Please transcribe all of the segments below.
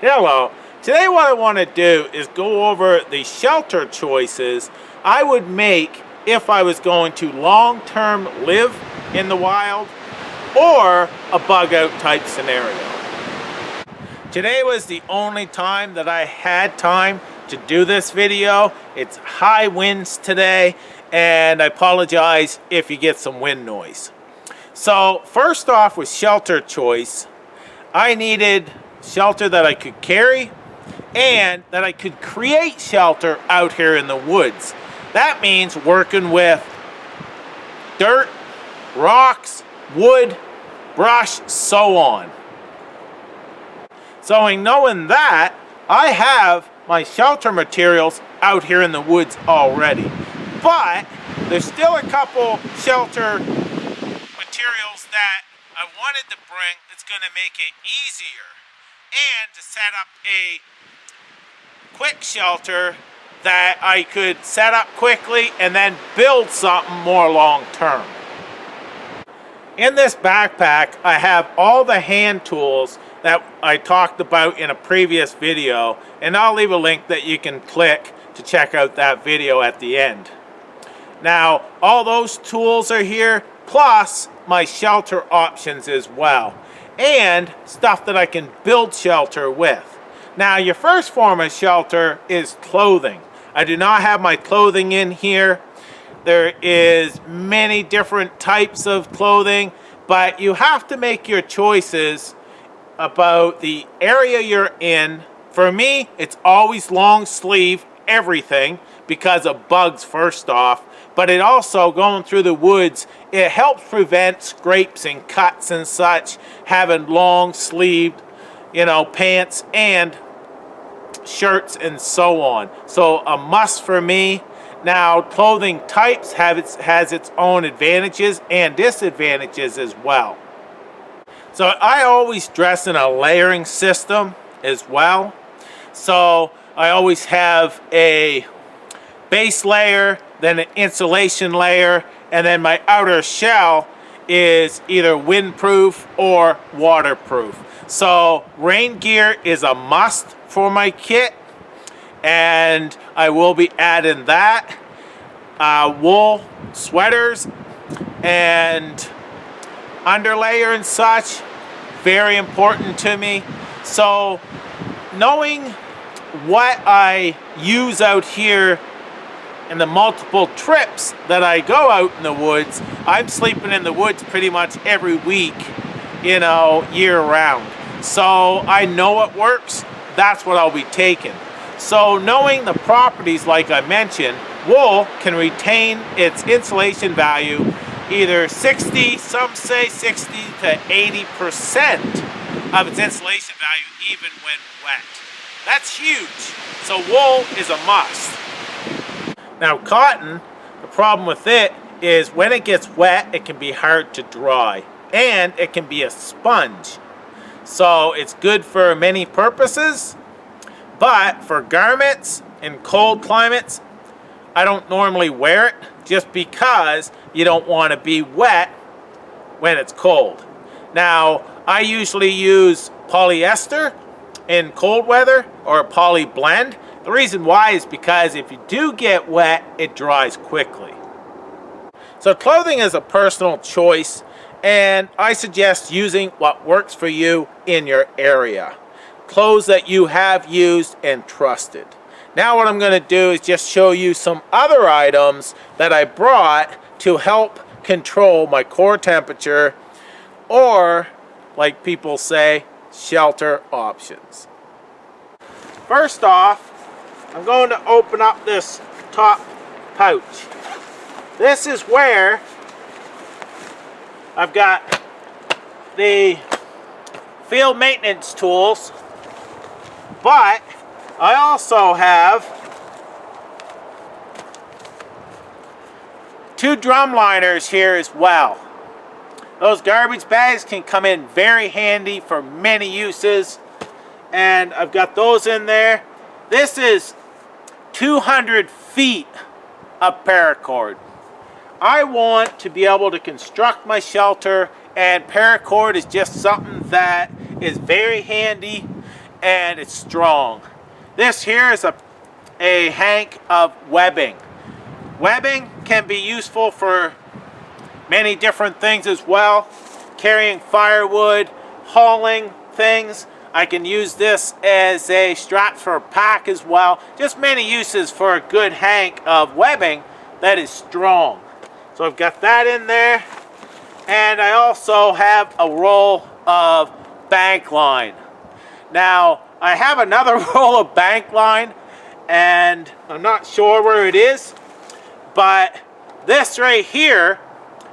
Hello. Today what I want to do is go over the shelter choices I would make if I was going to long-term live in the wild or a bug-out type scenario. Today was the only time that I had time to do this video. It's high winds today, and I apologize if you get some wind noise. So first off with shelter choice, I needed shelter that I could carry and that I could create shelter out here in the woods. That means working with dirt, rocks, wood, brush, so on. So in knowing that, I have my shelter materials out here in the woods already. But there's still a couple shelter materials that I wanted to bring that's going to make it easier and to set up a quick shelter that I could set up quickly and then build something more long term. In this backpack, I have all the hand tools that I talked about in a previous video, and I'll leave a link that you can click to check out that video at the end. Now, all those tools are here, plus my shelter options as well, and stuff that I can build shelter with. Now, your first form of shelter is clothing. I do not have my clothing in here. There is many different types of clothing, but you have to make your choices about the area you're in. For me, it's always long sleeve everything because of bugs first off, but it also, going through the woods, it helps prevent scrapes and cuts and such, having long sleeved, pants and shirts and so on. So a must for me. Now, clothing types has its own advantages and disadvantages as well. So I always dress in a layering system as well. So I always have a base layer, then an insulation layer, and then my outer shell is either windproof or waterproof. So rain gear is a must for my kit, and I will be adding that. Wool sweaters and underlayer and such, very important to me. So knowing what I use out here and the multiple trips that I go out in the woods, I'm sleeping in the woods pretty much every week, year round. So I know what works, that's what I'll be taking. So knowing the properties, like I mentioned, wool can retain its insulation value either 60, some say 60 to 80% of its insulation value even when wet. That's huge. So wool is a must. Now cotton, the problem with it is when it gets wet, it can be hard to dry, and it can be a sponge. So it's good for many purposes, but for garments in cold climates, I don't normally wear it just because you don't want to be wet when it's cold. Now, I usually use polyester in cold weather or a poly blend. The reason why is because if you do get wet, it dries quickly. So clothing is a personal choice, and I suggest using what works for you in your area. Clothes that you have used and trusted. Now what I'm going to do is just show you some other items that I brought to help control my core temperature, or, like people say, shelter options. First off, I'm going to open up this top pouch. This is where I've got the field maintenance tools, but I also have 2 drum liners here as well. Those garbage bags can come in very handy for many uses, and I've got those in there. This is 200 feet of paracord. I want to be able to construct my shelter, and paracord is just something that is very handy and it's strong. This here is a hank of webbing. Webbing can be useful for many different things as well. Carrying firewood, hauling things. I can use this as a strap for a pack as well. Just many uses for a good hank of webbing that is strong. So I've got that in there. And I also have a roll of bank line. Now, I have another roll of bank line, and I'm not sure where it is, but this right here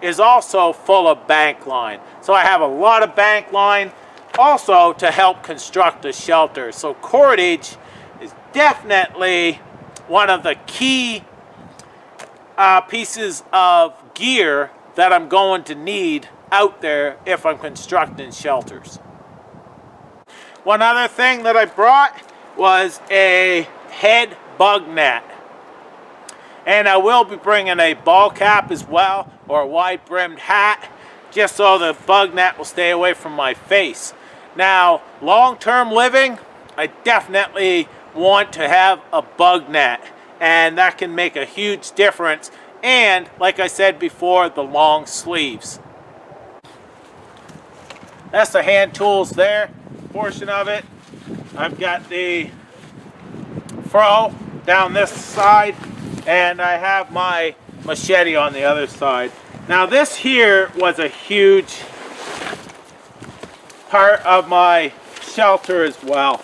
is also full of bank line. So I have a lot of bank line also to help construct the shelter. So cordage is definitely one of the key pieces of gear that I'm going to need out there if I'm constructing shelters. One other thing that I brought was a head bug net. And I will be bringing a ball cap as well, or a wide brimmed hat, just so the bug net will stay away from my face. Now, long-term living, I definitely want to have a bug net, and that can make a huge difference. And like I said before, the long sleeves. That's the hand tools there, portion of it. I've got the furrow down this side, and I have my machete on the other side. Now this here was a huge part of my shelter as well.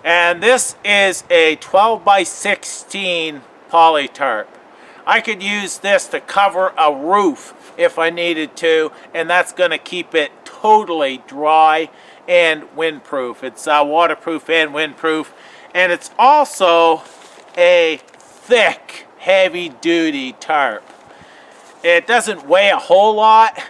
And this is a 12 by 16 poly tarp. I could use this to cover a roof if I needed to, and that's going to keep it totally dry and windproof. It's waterproof and windproof, and it's also a thick, heavy-duty tarp. It doesn't weigh a whole lot,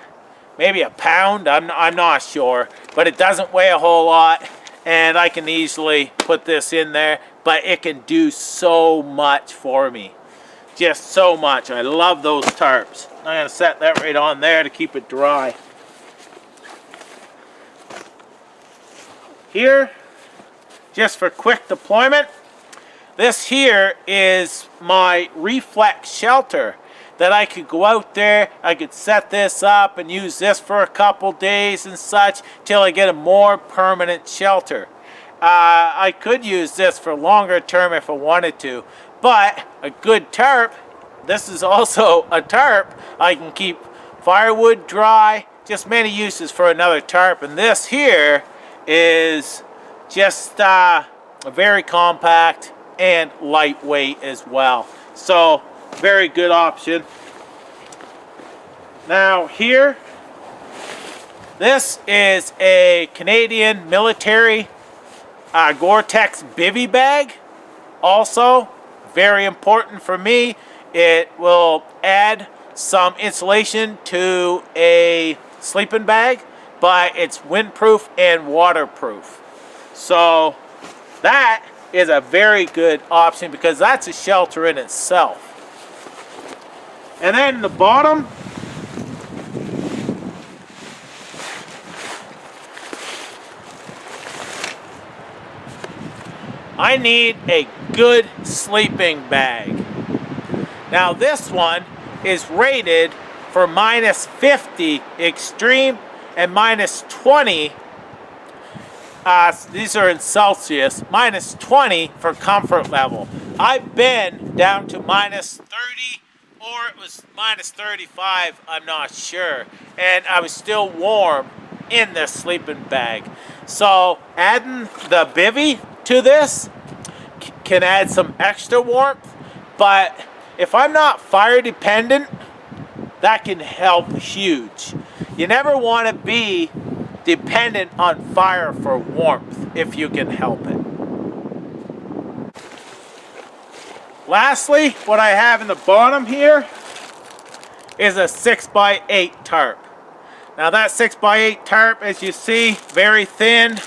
maybe a pound, I'm not sure, but it doesn't weigh a whole lot, and I can easily put this in there, but it can do so much for me. Just so much. I love those tarps. I'm going to set that right on there to keep it dry. Here, just for quick deployment, this here is my reflex shelter that I could go out there, I could set this up and use this for a couple days and such till I get a more permanent shelter. I could use this for longer term if I wanted to, but a good tarp, this is also a tarp. I can keep firewood dry, just many uses for another tarp. And this here is just very compact and lightweight as well. So very good option. Now here, this is a Canadian military Gore-Tex bivy bag. Also very important for me. It will add some insulation to a sleeping bag, but it's windproof and waterproof. So that is a very good option because that's a shelter in itself. And then the bottom, I need a good sleeping bag. Now this one is rated for -50 extreme and -20. These are in Celsius, -20 for comfort level. I've been down to -30 or it was -35, I'm not sure. And I was still warm in this sleeping bag. So adding the bivy to this can add some extra warmth, but if I'm not fire dependent, that can help huge. You never want to be dependent on fire for warmth if you can help it. Lastly, what I have in the bottom here is a 6x8 tarp. Now that 6x8 tarp, as you see, very thin,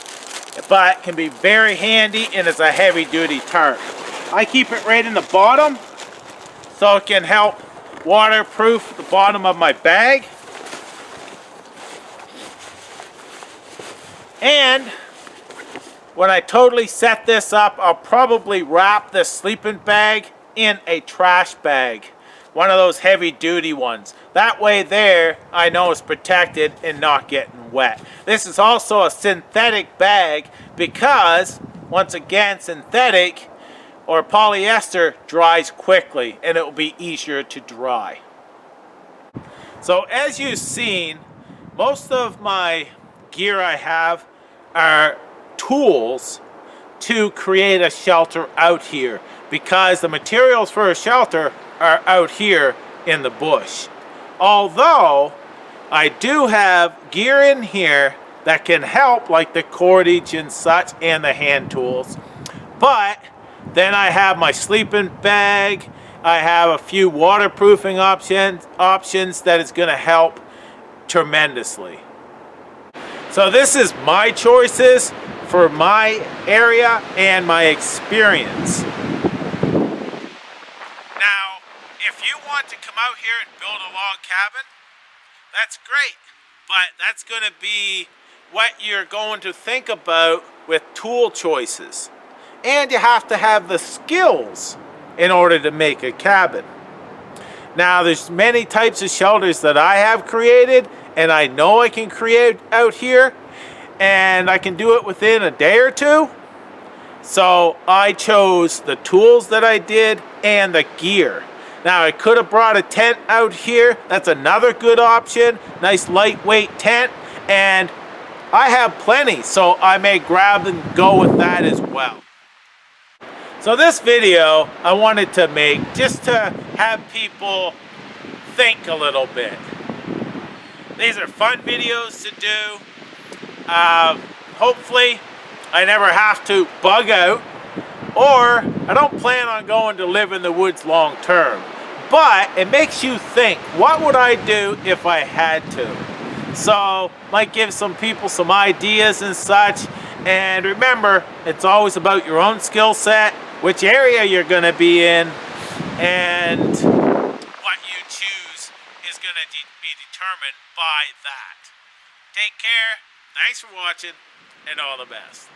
but can be very handy, and it's a heavy duty tarp. I keep it right in the bottom so it can help waterproof the bottom of my bag. And when I totally set this up, I'll probably wrap this sleeping bag in a trash bag. One of those heavy duty ones. That way there, I know it's protected and not getting wet. This is also a synthetic bag because, once again, synthetic or polyester dries quickly and it will be easier to dry. So as you've seen, most of my gear I have are tools to create a shelter out here because the materials for a shelter are out here in the bush. Although I do have gear in here that can help, like the cordage and such and the hand tools, but then I have my sleeping bag. I have a few waterproofing options that is going to help tremendously. So this is my choices for my area and my experience. Now, if you want to come out here and build a log cabin, that's great, but that's going to be what you're going to think about with tool choices. And you have to have the skills in order to make a cabin. Now, there's many types of shelters that I have created, and I know I can create out here, and I can do it within a day or two. So I chose the tools that I did and the gear. Now, I could have brought a tent out here. That's another good option. Nice lightweight tent, and I have plenty, so I may grab and go with that as well. So this video I wanted to make just to have people think a little bit. These are fun videos to do. Hopefully I never have to bug out, or I don't plan on going to live in the woods long term. But it makes you think, what would I do if I had to? So might give some people some ideas and such. And remember, it's always about your own skill set, which area you're going to be in, and what you choose is going to be determined by that. Take care, thanks for watching, and all the best.